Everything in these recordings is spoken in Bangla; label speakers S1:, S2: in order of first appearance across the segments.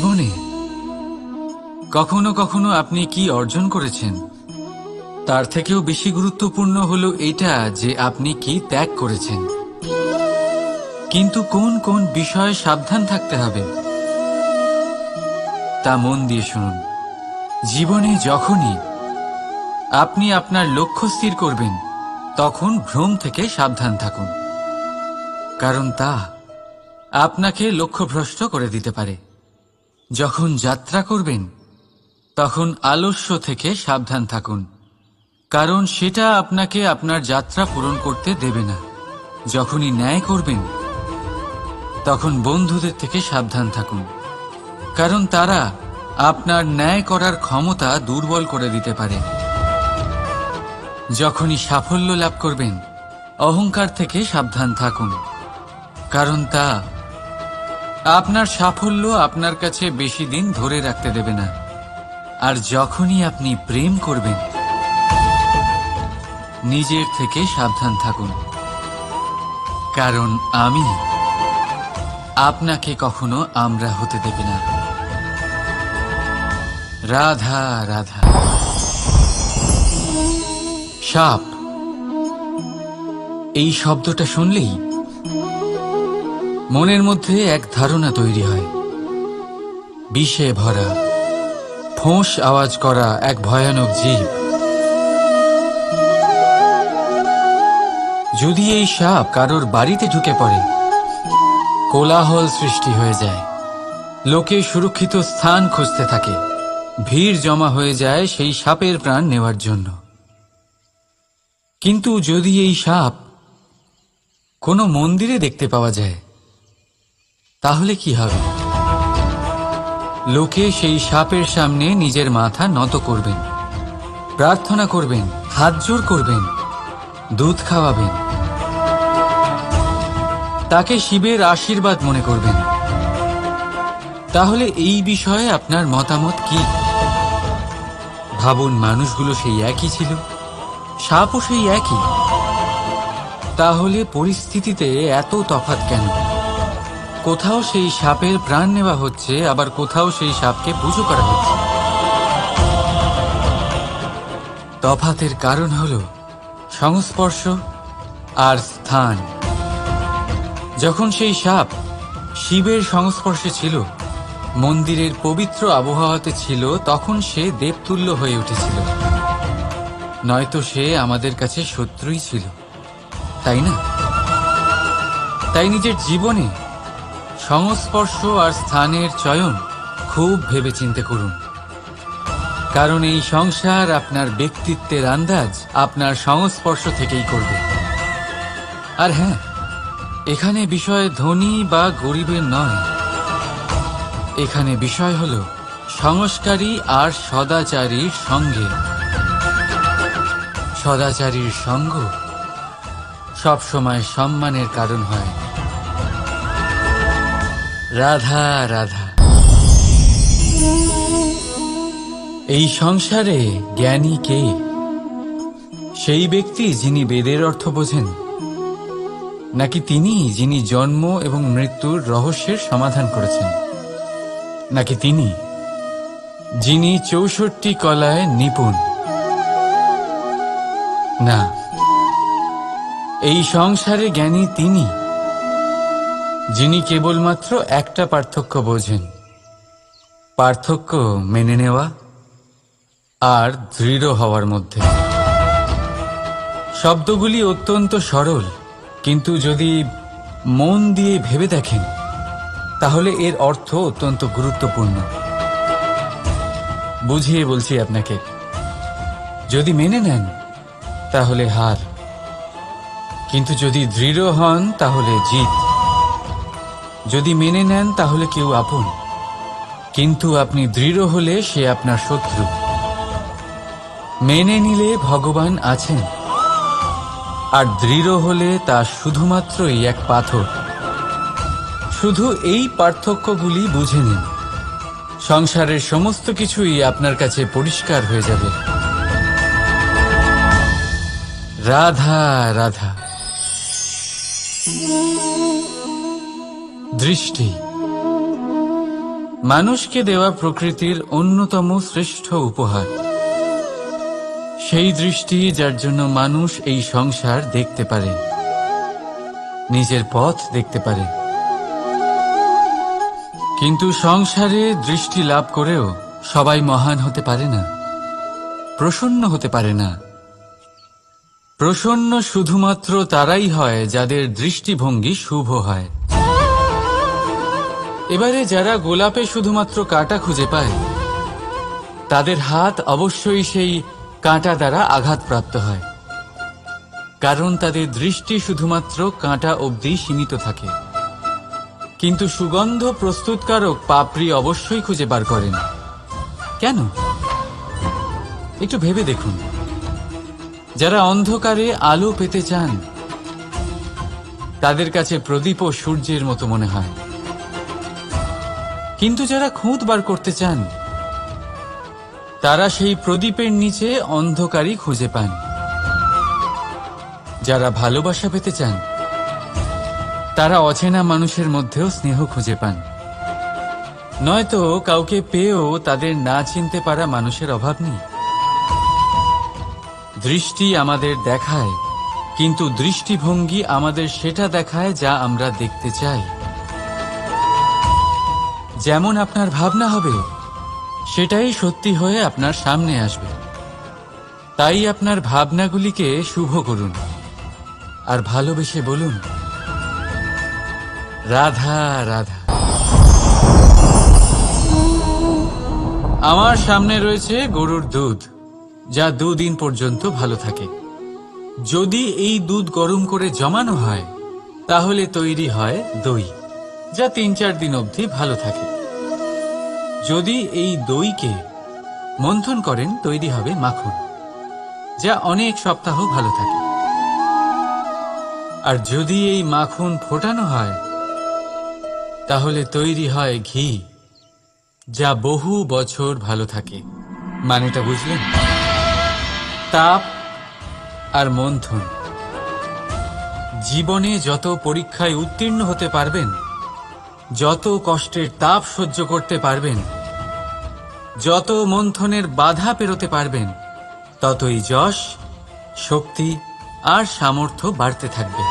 S1: জীবনে কখনো কখনো আপনি কি অর্জন করেছেন তার থেকেও বেশি গুরুত্বপূর্ণ হলো এটা যে আপনি কি ত্যাগ করেছেন। কিন্তু কোন কোন বিষয়ে সাবধান থাকতে হবে তা মন দিয়ে শুনুন। জীবনে যখনই আপনি আপনার লক্ষ্য স্থির করবেন তখন ভ্রম থেকে সাবধান থাকুন, কারণ তা আপনাকে লক্ষ্যভ্রষ্ট করে দিতে পারে। যখন যাত্রা করবেন তখন আলস্য থেকে সাবধান থাকুন, কারণ সেটা আপনাকে আপনার যাত্রা পূরণ করতে দেবে না। যখনই ন্যায় করবেন তখন বন্ধুদের থেকে সাবধান থাকুন, কারণ তারা আপনার ন্যায় করার ক্ষমতা দুর্বল করে দিতে পারে। যখনই সাফল্য লাভ করবেন অহংকার থেকে সাবধান থাকুন, কারণ তা আপনার সাফল্য আপনার কাছে বেশি দিন ধরে রাখতে দেবে না। আর যখনই আপনি প্রেম করবেন নিজের থেকে সাবধান থাকুন, কারণ আমি আপনাকে কখনো আমরা হতে দেবে না। রাধা রাধা। সাপ, এই শব্দটা শুনলেই মনের মধ্যে এক ধারণা তৈরি হয়। বিষে ভরা, ফোঁস আওয়াজ করা এক ভয়ানক জীব। যদি এই সাপ কারোর বাড়িতে ঢুকে পড়ে কোলাহল সৃষ্টি হয়ে যায়, লোকে সুরক্ষিত স্থান খুঁজতে থাকে, ভিড় জমা হয়ে যায় সেই সাপের প্রাণ নেওয়ার জন্য। কিন্তু যদি এই সাপ কোনো মন্দিরে দেখতে পাওয়া যায় তাহলে কি হবে? লোকে সেই সাপের সামনে নিজের মাথা নত করবেন, প্রার্থনা করবেন, হাত জোড় করবেন, দুধ খাওয়াবেন, তাকে শিবের আশীর্বাদ মনে করবেন। তাহলে এই বিষয়ে আপনার মতামত কি? ভাবুন, মানুষগুলো সেই একই ছিল, সাপও সেই একই। তাহলে পরিস্থিতিতে এত তফাৎ কেন? কোথাও সেই সাপের প্রাণ নেওয়া হচ্ছে, আবার কোথাও সেই সাপকে পুজো করা হচ্ছে। তফাতের কারণ হল সংস্পর্শ আর স্থান। যখন সেই সাপ শিবের সংস্পর্শে ছিল, মন্দিরের পবিত্র আবহাওয়াতে ছিল, তখন সে দেবতুল্য হয়ে উঠেছিল, নয়তো সে আমাদের কাছে শত্রুই ছিল, তাই না? তাই নিজের জীবনে সংস্পর্শ আর স্থানের চয়ন খুব ভেবেচিন্তে করুন, কারণ এই সংসার আপনার ব্যক্তিত্বের আন্দাজ আপনার সংস্পর্শ থেকেই করবে। আর হ্যাঁ, এখানে বিষয় ধনী বা গরিবের নয়, এখানে বিষয় হল সংস্কারী আর সদাচারীর সঙ্গে। সদাচারীর সঙ্গ সবসময় সম্মানের কারণ হয়। রাধা রাধা। এই সংসারে জ্ঞানী কে? সেই ব্যক্তি যিনি বেদের অর্থ বোঝেন, নাকি তিনি যিনি জন্ম এবং মৃত্যুর রহস্যের সমাধান করেছেন, নাকি তিনি যিনি ৬৪ কলায় নিপুণ? না, এই সংসারে জ্ঞানী তিনি যিনি কেবলমাত্র একটা পার্থক্য বোঝেন, পার্থক্য মেনে নেওয়া আর দৃঢ় হওয়ার মধ্যে। শব্দগুলি অত্যন্ত সরল, কিন্তু যদি মন দিয়ে ভেবে দেখেন তাহলে এর অর্থ অত্যন্ত গুরুত্বপূর্ণ। বুঝিয়ে বলছি আপনাকে, যদি মেনে নেন তাহলে হার, কিন্তু যদি দৃঢ় হন তাহলে জিত। যদি মেনে নেন তাহলে কেউ আপন, কিন্তু আপনি দৃঢ় হলে সে আপনার শত্রু। মেনে নিলে ভগবান আছেন, আর দৃঢ় হলে তা শুধুমাত্রই এক পাথর। শুধু এই পার্থক্যগুলি বুঝে নিন, সংসারের সমস্ত কিছুই আপনার কাছে পরিষ্কার হয়ে যাবে। রাধা রাধা। দৃষ্টি, মানুষকে দেওয়া প্রকৃতির অন্যতম শ্রেষ্ঠ উপহার, সেই দৃষ্টি যার জন্য মানুষ এই সংসার দেখতে পারে, নিজের পথ দেখতে পারে। কিন্তু সংসারে দৃষ্টি লাভ করেও সবাই মহান হতে পারে না, প্রসন্ন হতে পারে না। প্রসন্ন শুধুমাত্র তারাই হয় যাদের দৃষ্টিভঙ্গি শুভ হয়। এবারে যারা গোলাপে শুধুমাত্র কাঁটা খুঁজে পায়, তাদের হাত অবশ্যই সেই কাঁটা দ্বারা আঘাতপ্রাপ্ত হয়, কারণ তাদের দৃষ্টি শুধুমাত্র কাঁটা অবধি সীমিত থাকে। কিন্তু সুগন্ধ প্রস্তুতকারক পাপড়ি অবশ্যই খুঁজে বার করেন। কেন? একটু ভেবে দেখুন। যারা অন্ধকারে আলো পেতে চান, তাদের কাছে প্রদীপ ও সূর্যের মতো মনে হয়। কিন্তু যারা খুঁত বার করতে চান, তারা সেই প্রদীপের নিচে অন্ধকারই খুঁজে পান। যারা ভালোবাসা পেতে চান, তারা অচেনা মানুষের মধ্যেও স্নেহ খুঁজে পান। নয়তো কাউকে পেয়েও তাদের না চিনতে পারা মানুষের অভাব নেই। দৃষ্টি আমাদের দেখায়, কিন্তু দৃষ্টিভঙ্গি আমাদের সেটা দেখায় যা আমরা দেখতে চাই। যেমন আপনার ভাবনা হবে, সেটাই সত্যি হয়ে আপনার সামনে আসবে। তাই আপনার ভাবনাগুলিকে শুভ করুন আর ভালোবেসে বলুন, রাধা রাধা। আমার সামনে রয়েছে গরুর দুধ, যা 2 দিন পর্যন্ত ভালো থাকে। যদি এই দুধ গরম করে জমানো হয়, তাহলে তৈরি হয় দই, যা 3-4 দিন অবধি ভালো থাকে। যদি এই দইকে মন্থন করেন, তৈরি হবে মাখন, যা অনেক সপ্তাহ ভালো থাকে। আর যদি এই মাখন ফোটানো হয়, তাহলে তৈরি হয় ঘি, যা বহু বছর ভালো থাকে। মানেটা বুঝলেন? তাপ আর মন্থন। জীবনে যত পরীক্ষায় উত্তীর্ণ হতে পারবেন, যত কষ্টের তাপ সহ্য করতে পারবেন, যত মন্থনের বাধা পেরোতে পারবেন, ততই যশ, শক্তি আর সামর্থ্য বাড়তে থাকবে।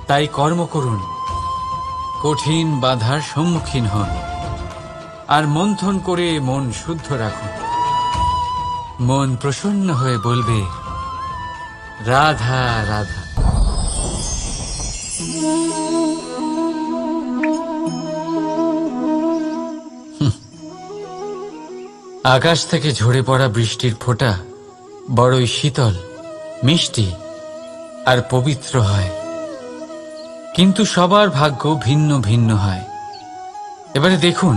S1: তাই কর্ম করুন, কঠিন বাধার সম্মুখীন হন, আর মন্থন করে মন শুদ্ধ রাখুন। মন প্রসন্ন হয়ে বলবে, রাধা রাধা। আকাশ থেকে ঝরে পড়া বৃষ্টির ফোঁটা বড়ই শীতল, মিষ্টি আর পবিত্র হয়। কিন্তু সবার ভাগ্য ভিন্ন ভিন্ন হয়। এবারে দেখুন,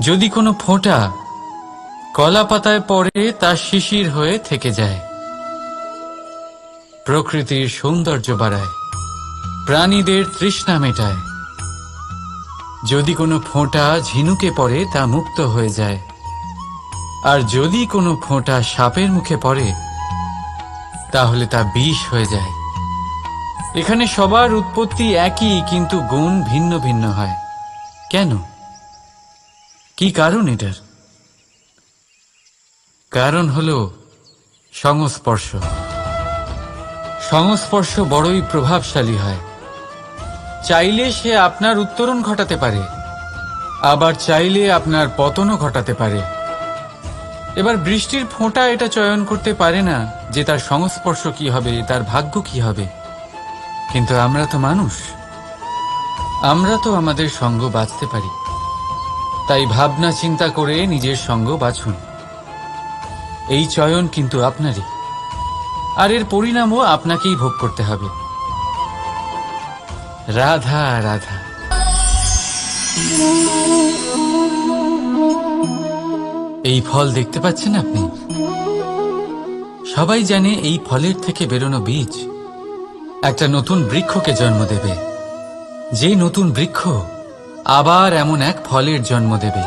S1: যদি কোনো ফোঁটা কলা পাতায় পড়ে, তা শিশির হয়ে থেকে যায়। প্রকৃতির সৌন্দর্য বাড়ায়, প্রাণীদের তৃষ্ণা মেটায়। যদি কোনো ফোঁটা ঝিনুকে পড়ে, তা মুক্ত হয়ে যায়। আর যদি কোনো ফোঁটা সাপের মুখে পড়ে, তাহলে তা বিষ হয়ে যায়। এখানে সবার উৎপত্তি একই, কিন্তু গুণ ভিন্ন ভিন্ন হয়। কেন? কি কারণ এটার? কারণ হলো সংস্পর্শ। সংস্পর্শ বড়ই প্রভাবশালী হয়। চাইলে সে আপনার উত্তরণ ঘটাতে পারে, আবার চাইলে আপনার পতনও ঘটাতে পারে। এবার বৃষ্টির ফোঁটা এটা চয়ন করতে পারে না যে তার সংস্পর্শ কি হবে, তার ভাগ্য কি হবে। কিন্তু আমরা তো মানুষ, আমরা তো আমাদের সঙ্গ বাঁচতে পারি। তাই ভাবনা চিন্তা করে নিজের সঙ্গ বাছুন। এই চয়ন কিন্তু আপনারই, আর এর পরিণামও আপনাকেই ভোগ করতে হবে। রাধা রাধা। এই ফল দেখতে পাচ্ছেন আপনি? সবাই জানে এই ফলের থেকে বেরোনো বীজ একটা নতুন বৃক্ষকে জন্ম দেবে, যে নতুন বৃক্ষ আবার এমন এক ফলের জন্ম দেবে।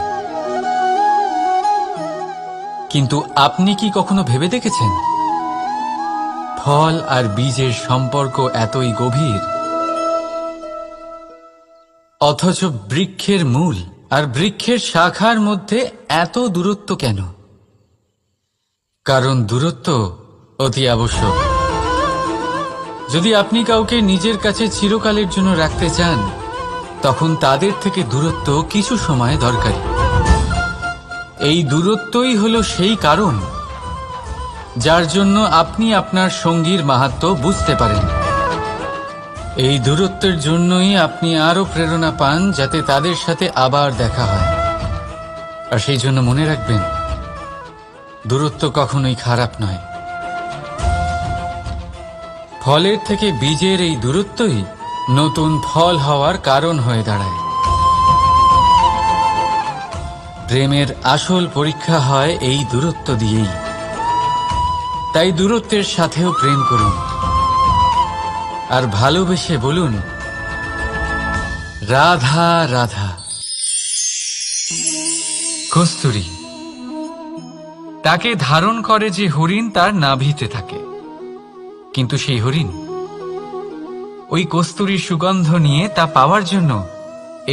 S1: কিন্তু আপনি কি কখনো ভেবে দেখেছেন, ফল আর বীজের সম্পর্ক এতই গভীর, অথচ বৃক্ষের মূল আর বৃক্ষের শাখার মধ্যে এত দূরত্ব কেন? কারণ দূরত্ব অতি আবশ্যক। যদি আপনি কাউকে নিজের কাছে চিরকালের জন্য রাখতে চান, তখন তাদের থেকে দূরত্ব কিছু সময় দরকারি। এই দূরত্বই হলো সেই কারণ যার জন্য আপনি আপনার সঙ্গীর মাহাত্ম্য বুঝতে পারেন। এই দূরত্বের জন্যই আপনি আরো প্রেরণা পান যাতে তাদের সাথে আবার দেখা হয়। আর সেই জন্য মনে রাখবেন, দূরত্ব কখনোই খারাপ নয়। ফলের থেকে বীজের এই দূরত্বই নতুন ফল হওয়ার কারণ হয়ে দাঁড়ায়। প্রেমের আসল পরীক্ষা হয় এই দূরত্ব দিয়েই। তাই দূরত্বের সাথেও প্রেম করুন, আর ভালোবেসে বলুন, রাধা রাধা। কস্তুরী তাকে ধারণ করে যে হরিণ তার নাভিতে থাকে, কিন্তু সেই হরিণ ওই কস্তুরীর সুগন্ধ নিয়ে তা পাওয়ার জন্য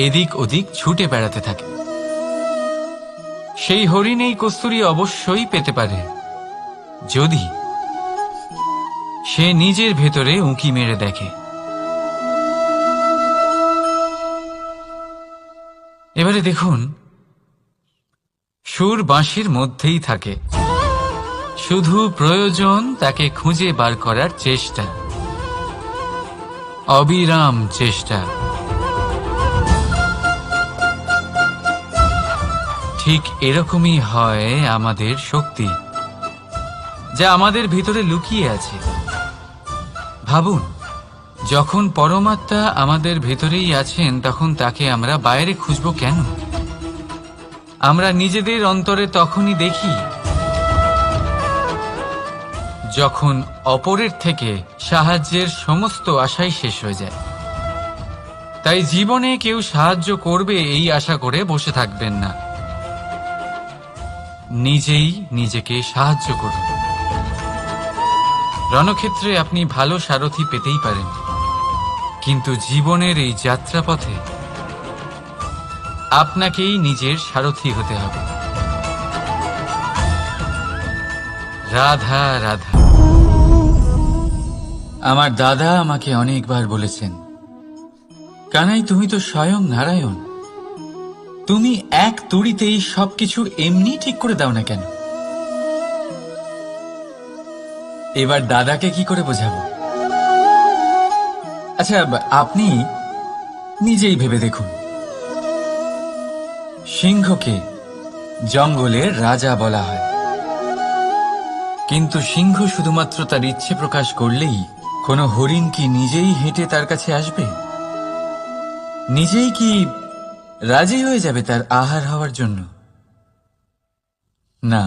S1: এদিক ওদিক ছুটে বেড়াতে থাকে। সেই হরিণ এই কস্তুরী অবশ্যই পেতে পারে যদি সে নিজের ভেতরে উঁকি মেরে দেখে। এবারে দেখুন, সুর বাঁশির মধ্যেই থাকে, শুধু প্রয়োজন তাকে খুঁজে বার করার চেষ্টা, অবিরাম চেষ্টা। ঠিক এরকমই হয় আমাদের শক্তি, যা আমাদের ভিতরে লুকিয়ে আছে। ভাবুন, যখন পরমাত্মা আমাদের ভেতরেই আছেন, তখন তাকে আমরা বাইরে খুঁজব কেন? আমরা নিজেদের অন্তরে তখনই দেখি যখন অপরের থেকে সাহায্যের সমস্ত আশাই শেষ হয়ে যায়। তাই জীবনে কেউ সাহায্য করবে এই আশা করে বসে থাকবেন না, নিজেই নিজেকে সাহায্য করুন। রণক্ষেত্রে আপনি ভালো সারথি পেতেই পারেন, কিন্তু জীবনের এই যাত্রাপথে আপনাকেই নিজের সারথি হতে হবে। রাধা রাধা। আমার দাদা আমাকে অনেকবার বলেছেন, কানাই, তুমি তো স্বয়ং নারায়ণ, তুমি এক তুড়িতেই সবকিছু এমনি ঠিক করে দাও না কেন? এবার দাদাকে কি করে বোঝাবো? আচ্ছা, আপনি নিজেই ভেবে দেখুন, সিংহকে জঙ্গলের রাজা বলা হয়, কিন্তু সিংহ শুধুমাত্র তার ইচ্ছে প্রকাশ করলেই কোনো হরিণ কি নিজেই হেঁটে তার কাছে আসবে? নিজেই কি রাজি হয়ে যাবে তার আহার হওয়ার জন্য? না,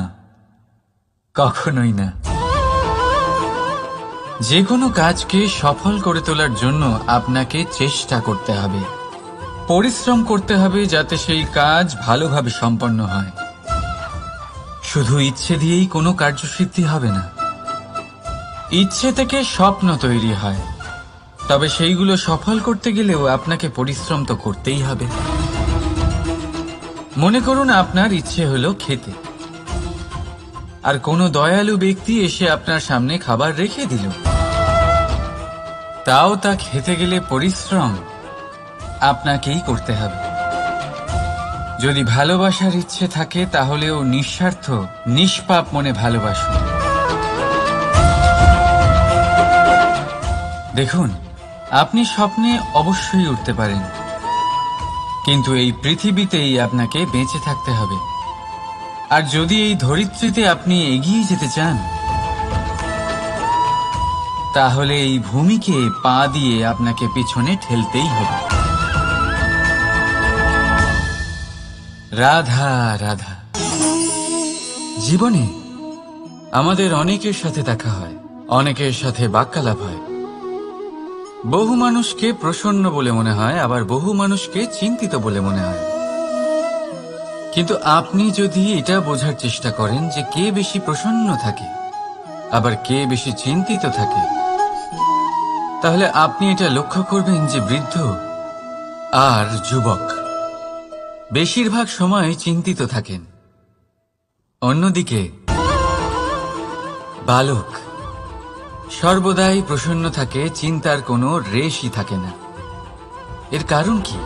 S1: কখনোই না। যে কোনো কাজকে সফল করে তোলার জন্য আপনাকে চেষ্টা করতে হবে, পরিশ্রম করতে হবে, যাতে সেই কাজ ভালোভাবে সম্পন্ন হয়। শুধু ইচ্ছে দিয়েই কোনো কার্যসিদ্ধি হবে না। ইচ্ছে থেকে স্বপ্ন তৈরি হয়, তবে সেইগুলো সফল করতে গেলেও আপনাকে পরিশ্রম তো করতেই হবে। মনে করুন আপনার ইচ্ছে হলো খেতে, আর কোনো দয়ালু ব্যক্তি এসে আপনার সামনে খাবার রেখে দিল। তাও তা খেতে গেলে পরিশ্রম আপনাকেই করতে হবে। যদি ভালোবাসার ইচ্ছে থাকে, তাহলেও নিঃস্বার্থ নিষ্পাপ মনে ভালোবাসুন। দেখুন, আপনি স্বপ্নে অবশ্যই উঠতে পারেন, কিন্তু এই পৃথিবীতেই আপনাকে বেঁচে থাকতে হবে। আর যদি এই ধরিত্রীতে আপনি এগিয়ে যেতে চান, তাহলে এই ভূমিকে পা দিয়ে আপনাকে পিছনে ঠেলতেই হবে। রাধা রাধা। জীবনে আমাদের অনেকের সাথে দেখা হয়, অনেকের সাথে বাক্যালাপ হয়। বহু মানুষকে প্রসন্ন বলে মনে হয়, আবার বহু মানুষকে চিন্তিত বলে মনে হয়। কিন্তু আপনি যদি এটা বোঝার চেষ্টা করেন যে কে বেশি প্রসন্ন থাকে আবার কে বেশি চিন্তিত থাকে, তাহলে আপনি এটা লক্ষ্য করবেন যে বৃদ্ধ আর যুবক বেশিরভাগ সময় চিন্তিত থাকেন। অন্যদিকে বালক সর্বদাই প্রসন্ন থাকে, চিন্তার কোনো রেশই থাকে না। এর কারণ কি?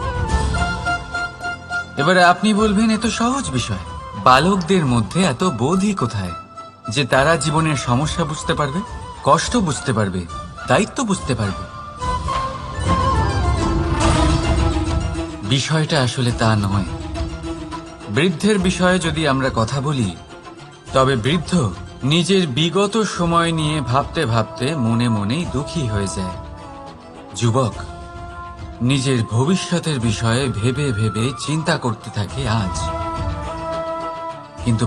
S1: এবারে আপনি বলবেন, এ তো সহজ বিষয়। বালকদের মধ্যে এত বোধই কোথায় যে তারা জীবনের সমস্যা বুঝতে পারবে, কষ্ট বুঝতে পারবে, দায়িত্ব বুঝতে পারবে? বিষয়টা আসলে তা নয়। বৃদ্ধের বিষয়ে যদি আমরা কথা বলি, তবে বৃদ্ধ নিজের বিগত সময় নিয়ে ভাবতে ভাবতে মনে মনেই দুঃখী হয়ে যায়। যুবক নিজের ভবিষ্যতের বিষয়ে ভেবে ভেবে চিন্তা করতে থাকে আজ। কিন্তু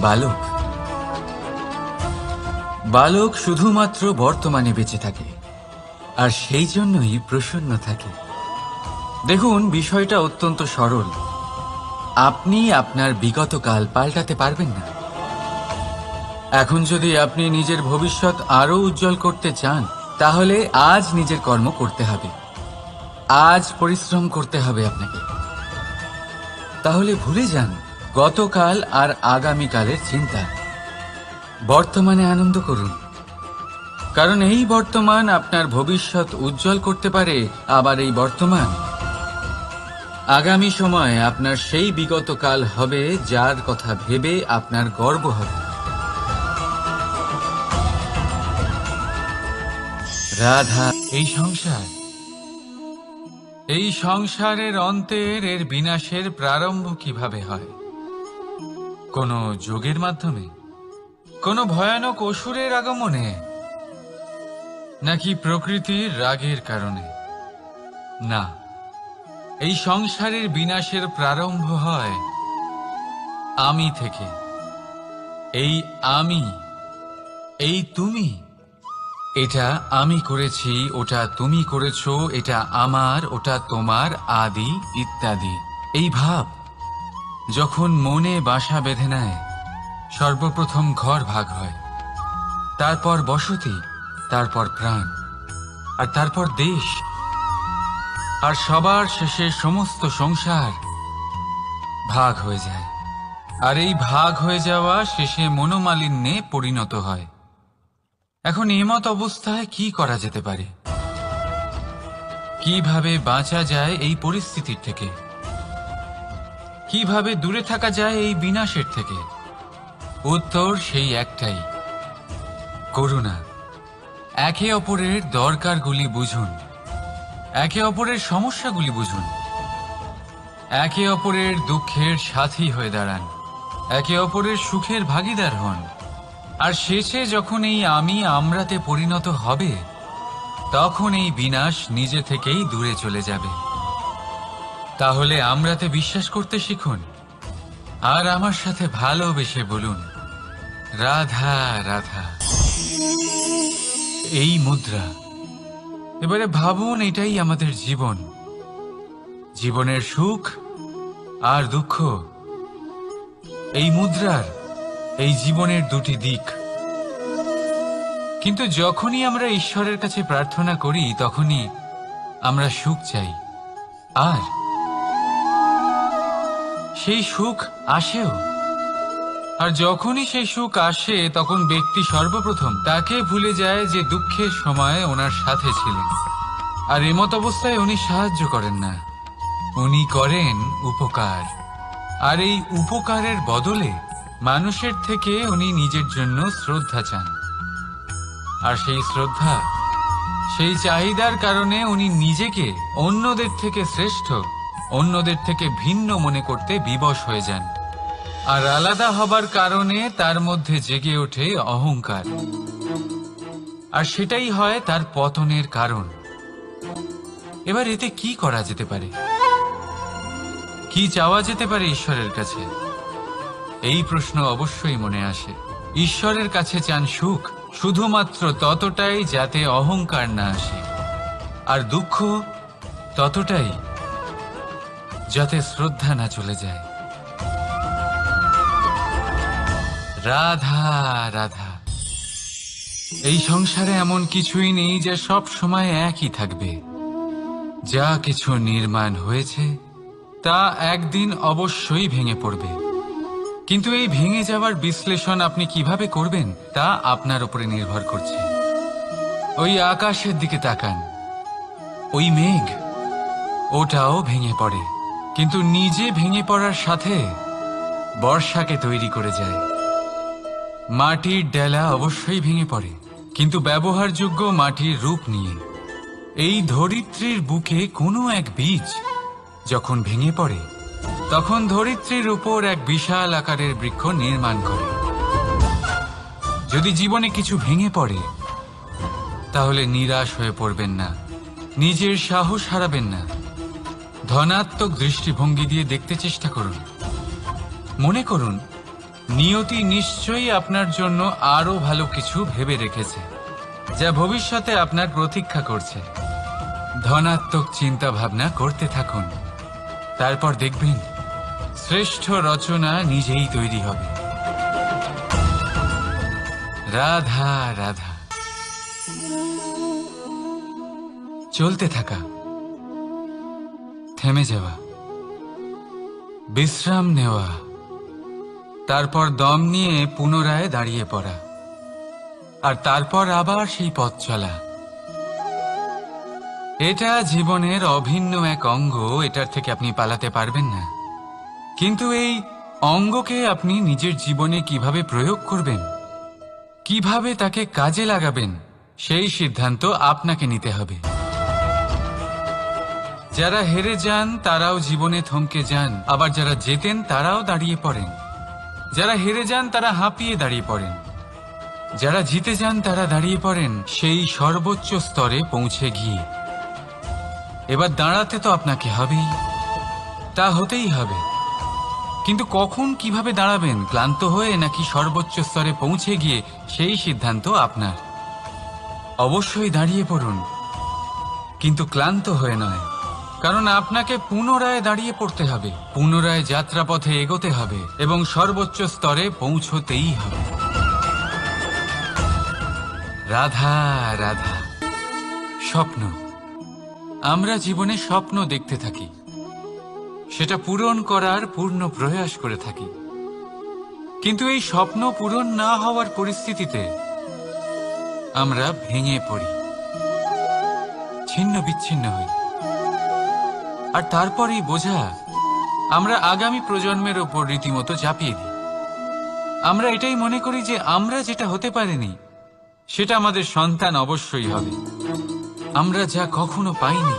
S1: বালক শুধুমাত্র বর্তমানে বেঁচে থাকে, আর সেই জন্যই প্রসন্ন থাকে। দেখুন, বিষয়টা অত্যন্ত সরল। আপনি আপনার বিগত কাল পাল্টাতে পারবেন না। এখন যদি আপনি নিজের ভবিষ্যৎ আরো উজ্জ্বল করতে চান, তাহলে আজ নিজের কর্ম করতে হবে, আজ পরিশ্রম করতে হবে আপনাকে। তাহলে ভুলে যান গতকাল আর আগামীকালের চিন্তা। বর্তমানে আনন্দ করুন, কারণ এই বর্তমান আপনার ভবিষ্যৎ উজ্জ্বল করতে পারে। আবার এই বর্তমান আগামী সময়ে আপনার সেই বিগত কাল হবে, যার কথা ভেবে আপনার গর্ব হবে। রাধা, এই সংসারের অন্তের, এর বিনাশের প্রারম্ভ কিভাবে হয়? কোনো যোগের মাধ্যমে? কোনো ভয়ানক অসুরের আগমনে? নাকি প্রকৃতির রাগের কারণে? না, এই সংসারের বিনাশের প্রারম্ভ হয় আমি থেকে। এই আমি, এই তুমি, এটা আমি করেছি, ওটা তুমি করেছো, এটা আমার, ওটা তোমার, আদি ইত্যাদি। এই ভাব যখন মনে বাসা বেঁধে নেয়, সর্বপ্রথম ঘর ভাগ হয়, তারপর বসতি, তারপর প্রাণ, আর তারপর দেশ, আর সবার শেষে সমস্ত সংসার ভাগ হয়ে যায়। আর এই ভাগ হয়ে যাওয়া শেষে মনোমালিন্যে পরিণত হয়। এখন এমত অবস্থায় কি করা যেতে পারে? কিভাবে বাঁচা যায় এই পরিস্থিতির থেকে? কিভাবে দূরে থাকা যায় এই বিনাশের থেকে? উত্তর সেই একটাই, করুণা। একে অপরের দরকারগুলি বুঝুন, একে অপরের সমস্যাগুলি বুঝুন, একে অপরের দুঃখের সাথী হয়ে দাঁড়ান, একে অপরের সুখের ভাগীদার হন। আর শেষে যখন এই আমি আমরাতে পরিণত হবে, তখন এই বিনাশ নিজে থেকেই দূরে চলে যাবে। তাহলে আমরাতে বিশ্বাস করতে শিখুন, আর আমার সাথে ভালোবেসে বলুন, রাধা রাধা। এই মুদ্রা। এবারে ভাবুন, এটাই আমাদের জীবন, জীবনের সুখ আর দুঃখ। এই মুদ্রার, এই জীবনের দুটি দিক। কিন্তু যখনই আমরা ঈশ্বরের কাছে প্রার্থনা করি, তখনই আমরা সুখ চাই, আর সেই সুখ আসেও। আর যখনই সেই সুখ আসে, তখন ব্যক্তি সর্বপ্রথম তাকে ভুলে যায় যে দুঃখের সময় ওনার সাথে ছিলেন। আর এমত অবস্থায় উনি সাহায্য করেন না, উনি করেন উপকার। আর এই উপকারের বদলে মানুষের থেকে উনি নিজের জন্য শ্রদ্ধা চান। আর সেই শ্রদ্ধা, সেই চাহিদার কারণে উনি নিজেকে অন্যদের থেকে শ্রেষ্ঠ, অন্যদের থেকে ভিন্ন মনে করতে বিবশ হয়ে যান। আর আলাদা হবার কারণে তার মধ্যে জেগে ওঠে অহংকার, আর সেটাই হয় তার পতনের কারণ। এবার এতে কি করা যেতে পারে? কি চাওয়া যেতে পারে ঈশ্বরের কাছে? এই প্রশ্ন অবশ্যই মনে আসে। ঈশ্বরের কাছে চান সুখ, শুধুমাত্র ততটাই যাতে অহংকার না আসে, আর দুঃখ ততটাই যাতে শ্রদ্ধা না চলে যায়। রাধা রাধা। এই সংসারে এমন কিছুই নেই যা সব সময় একই থাকবে। যা কিছু নির্মাণ হয়েছে তা একদিন অবশ্যই ভেঙে পড়বে। কিন্তু এই ভেঙে যাওয়ার বিশ্লেষণ আপনি কিভাবে করবেন তা আপনার উপরে নির্ভর করছে। ওই আকাশের দিকে তাকান, ওই মেঘ, ওটাও ভেঙে পড়ে, কিন্তু নিজে ভেঙে পড়ার সাথে বর্ষাকে তৈরি করে যায়। মাটির ডেলা অবশ্যই ভেঙে পড়ে, কিন্তু ব্যবহারযোগ্য মাটির রূপ নিয়ে। এই ধরিত্রীর বুকে কোনো এক বীজ যখন ভেঙে পড়ে, তখন ধরিত্রীর উপর এক বিশাল আকারের বৃক্ষ নির্মাণ করে। যদি জীবনে কিছু ভেঙে পড়ে, তাহলে নিরাশ হয়ে পড়বেন না, নিজের সাহস হারাবেন না। ধনাত্মক দৃষ্টিভঙ্গি দিয়ে দেখতে চেষ্টা করুন। মনে করুন, নিয়তি নিশ্চয়ই আপনার জন্য আরো ভালো কিছু ভেবে রেখেছে, যা ভবিষ্যতে আপনার প্রতীক্ষা করছে। ধনাত্মক চিন্তা ভাবনা করতে থাকুন, তারপর দেখবেন শ্রেষ্ঠ রচনা নিজেই তৈরি হবে। রাধা রাধা। চলতে থাকা, থেমে যাওয়া, বিশ্রাম নেওয়া, তারপর দম নিয়ে পুনরায় দাঁড়িয়ে পড়া, আর তারপর আবার সেই পথ চলা। এটা জীবনের অভিন্ন এক অঙ্গ, এটার থেকে আপনি পালাতে পারবেন না। কিন্তু এই অঙ্গকে আপনি নিজের জীবনে কিভাবে প্রয়োগ করবেন, কিভাবে তাকে কাজে লাগাবেন, সেই সিদ্ধান্ত আপনাকে নিতে হবে। যারা হেরে যান তারাও জীবনে থমকে যান, আবার যারা জেতেন তারাও দাঁড়িয়ে পড়েন। যারা হেরে যান তারা হাঁপিয়ে দাঁড়িয়ে পড়েন, যারা জিতে যান তারা দাঁড়িয়ে পড়েন সেই সর্বোচ্চ স্তরে পৌঁছে গিয়ে। এবার দাঁড়াতে তো আপনাকে হবেই, তা হতেই হবে। কিন্তু কখন, কিভাবে দাঁড়াবেন, ক্লান্ত হয়ে নাকি সর্বোচ্চ স্তরে পৌঁছে গিয়ে, সেই সিদ্ধান্ত আপনার। অবশ্যই দাঁড়িয়ে পড়ুন, কিন্তু ক্লান্ত হয়ে নয়, কারণ আপনাকে পুনরায় দাঁড়িয়ে পড়তে হবে, পুনরায় যাত্রাপথে এগোতে হবে এবং সর্বোচ্চ স্তরে পৌঁছতেই হবে। রাধা রাধা। স্বপ্ন, আমরা জীবনে স্বপ্ন দেখতে থাকি, সেটা পূরণ করার পূর্ণ প্রয়াস করে থাকি। কিন্তু এই স্বপ্ন পূরণ না হওয়ার পরিস্থিতিতে আমরা ভেঙে পড়ি, ছিন্ন বিচ্ছিন্ন হই, আর তারপরই বোঝা আমরা আগামী প্রজন্মের ওপর রীতিমতো চাপিয়ে দিই। আমরা এটাই মনে করি যে আমরা যেটা হতে পারিনি সেটা আমাদের সন্তান অবশ্যই হবে। আমরা যা কখনো পাইনি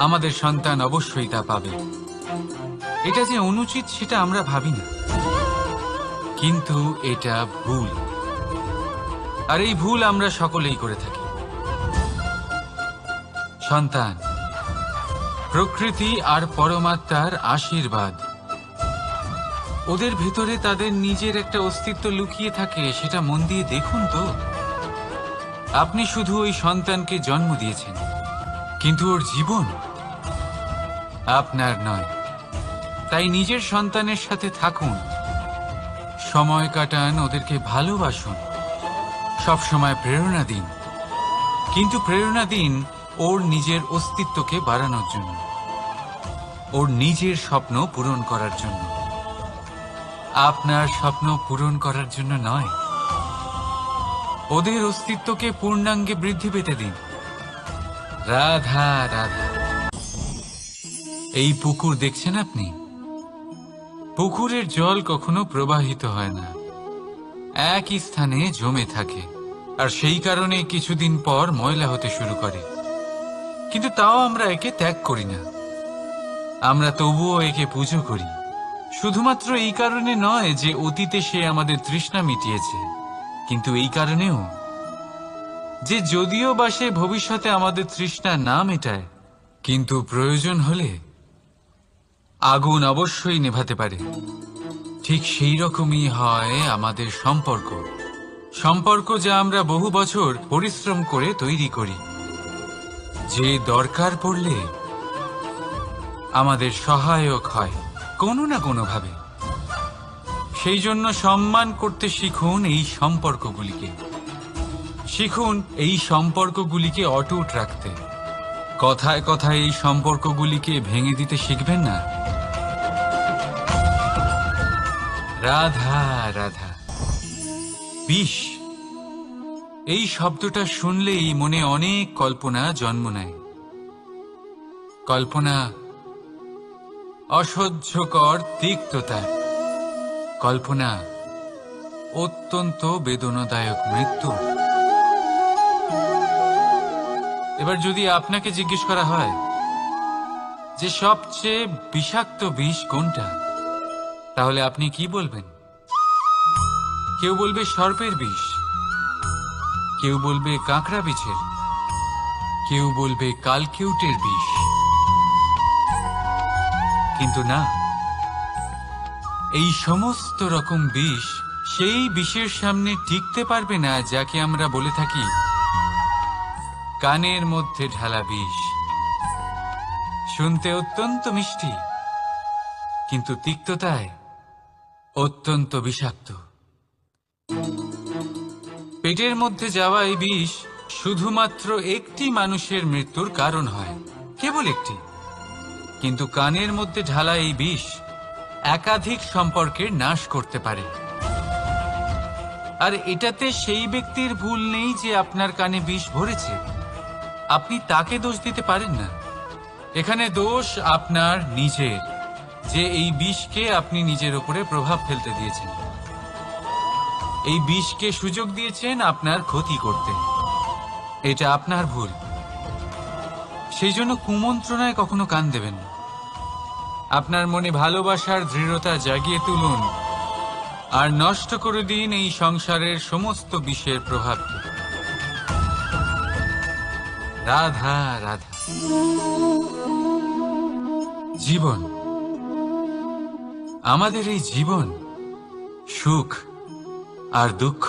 S1: আমাদের সন্তান অবশ্যই তা পাবে। এটা যে অনুচিত সেটা আমরা ভাবি না, কিন্তু এটা ভুল, আর এই ভুল আমরা সকলেই করে থাকি। সন্তান প্রকৃতি আর পরমাত্মার আশীর্বাদ। ওদের ভেতরে তাদের নিজের একটা অস্তিত্ব লুকিয়ে থাকে, সেটা মন দিয়ে দেখুন তো। আপনি শুধু ওই সন্তানকে জন্ম দিয়েছেন, কিন্তু ওর জীবন আপনার নয়। তাই নিজের সন্তানের সাথে থাকুন, সময় কাটান, ওদেরকে ভালোবাসুন, সবসময় প্রেরণা দিন, কিন্তু প্রেরণা দিন ওর নিজের অস্তিত্বকে বাড়ানোর জন্য, ওর নিজের স্বপ্ন পূরণ করার জন্য, আপনার স্বপ্ন পূরণ করার জন্য নয়। ওদের অস্তিত্বকে পূর্ণাঙ্গে বৃদ্ধি পেতে দিন। রাধা রাধা। এই পুকুর দেখছেন আপনি? পুকুরের জল কখনো প্রবাহিত হয় না, একই স্থানে জমে থাকে, আর সেই কারণে কিছুদিন পর ময়লা হতে শুরু করে। কিন্তু তাও আমরা একে ত্যাগ করি না, আমরা তবুও একে পুজো করি। শুধুমাত্র এই কারণে নয় যে অতীতে সে আমাদের তৃষ্ণা মিটিয়েছে, কিন্তু এই কারণেও যে যদিও বা সে ভবিষ্যতে আমাদের তৃষ্ণা না মেটায়, কিন্তু প্রয়োজন হলে আগুন অবশ্যই নেভাতে পারে। ঠিক সেই রকমই হয় আমাদের সম্পর্ক, সম্পর্ক যা আমরা বহু বছর পরিশ্রম করে তৈরি করি, যে দরকার পড়লে আমাদের সহায়ক হয় কোনো না কোনোভাবে। সেই জন্য সম্মান করতে শিখুন এই সম্পর্কগুলিকে, শিখুন এই সম্পর্কগুলিকে অটুট রাখতে, কথায় কথায় এই সম্পর্কগুলিকে ভেঙে দিতে শিখবেন না। রাধা রাধা। বিষ, এই শব্দটা শুনলেই মনে অনেক কল্পনা জন্ম নেয়। কল্পনা অসহ্যকর তিক্ততার, কল্পনা অত্যন্ত বেদনাদায়ক মৃত্যু। এবার যদি আপনাকে জিজ্ঞেস করা হয় যে সবচেয়ে বিষাক্ত বিষ কোনটা, তাহলে আপনি কি বলবেন? কেউ বলবে সর্পের বিষ, কেউ বলবে কাঁকড়া বিছের, কেউ বলবে কালকিউটের বিষ। কিন্তু না, এই সমস্ত রকম বিষ সেই বিষের সামনে টিকতে পারবে না যাকে আমরা বলে থাকি কানের মধ্যে ঢালা বিষ। শুনতে অত্যন্ত মিষ্টি, কিন্তু তিক্ততায় অত্যন্ত বিষাক্ত। পেটের মধ্যে যাওয়া এই বিষ শুধুমাত্র একটি মানুষের মৃত্যুর কারণ হয়, কেবল একটি। কিন্তু কানের মধ্যে ঢালা এই বিষ একাধিক সম্পর্কের নাশ করতে পারে। আর এটাতে সেই ব্যক্তির ভুল নেই যে আপনার কানে বিষ ভরেছে, আপনি তাকে দোষ দিতে পারেন না। এখানে দোষ আপনার নিজের, যে এই বিষকে আপনি নিজের উপরে প্রভাব ফেলতে দিয়েছেন, এই বিষকে সুযোগ দিয়েছেন আপনার ক্ষতি করতে। এটা আপনার ভুল। সেই জন্য কুমন্ত্রণায় কখনো কান দেবেন না। আপনার মনে ভালোবাসার দৃঢ়তা জাগিয়ে তুলুন আর নষ্ট করে দিন এই সংসারের সমস্ত বিষের প্রভাবকে। রাধা রাধা। জীবন, আমাদের এই জীবন সুখ আর দুঃখ,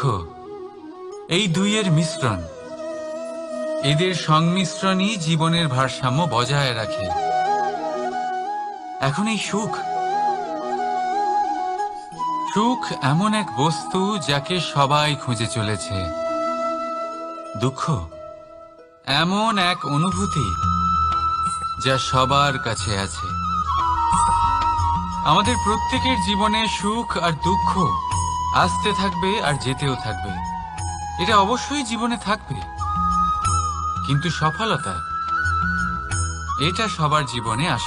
S1: এই দুইয়ের মিশ্রণ। এদের সংমিশ্রণই জীবনের ভারসাম্য বজায় রাখে। এখন এই সুখ, সুখ এমন এক বস্তু যাকে সবাই খুঁজে চলেছে। দুঃখ এমন এক অনুভূতি যা সবার কাছে আছে। আমাদের প্রত্যেকের জীবনে সুখ আর দুঃখ আসতে থাকবে আর যেতেও থাকবে। এটা অবশ্যই জীবনে থাকবে, কিন্তু সফলতা এটা সবার জীবনে আসে।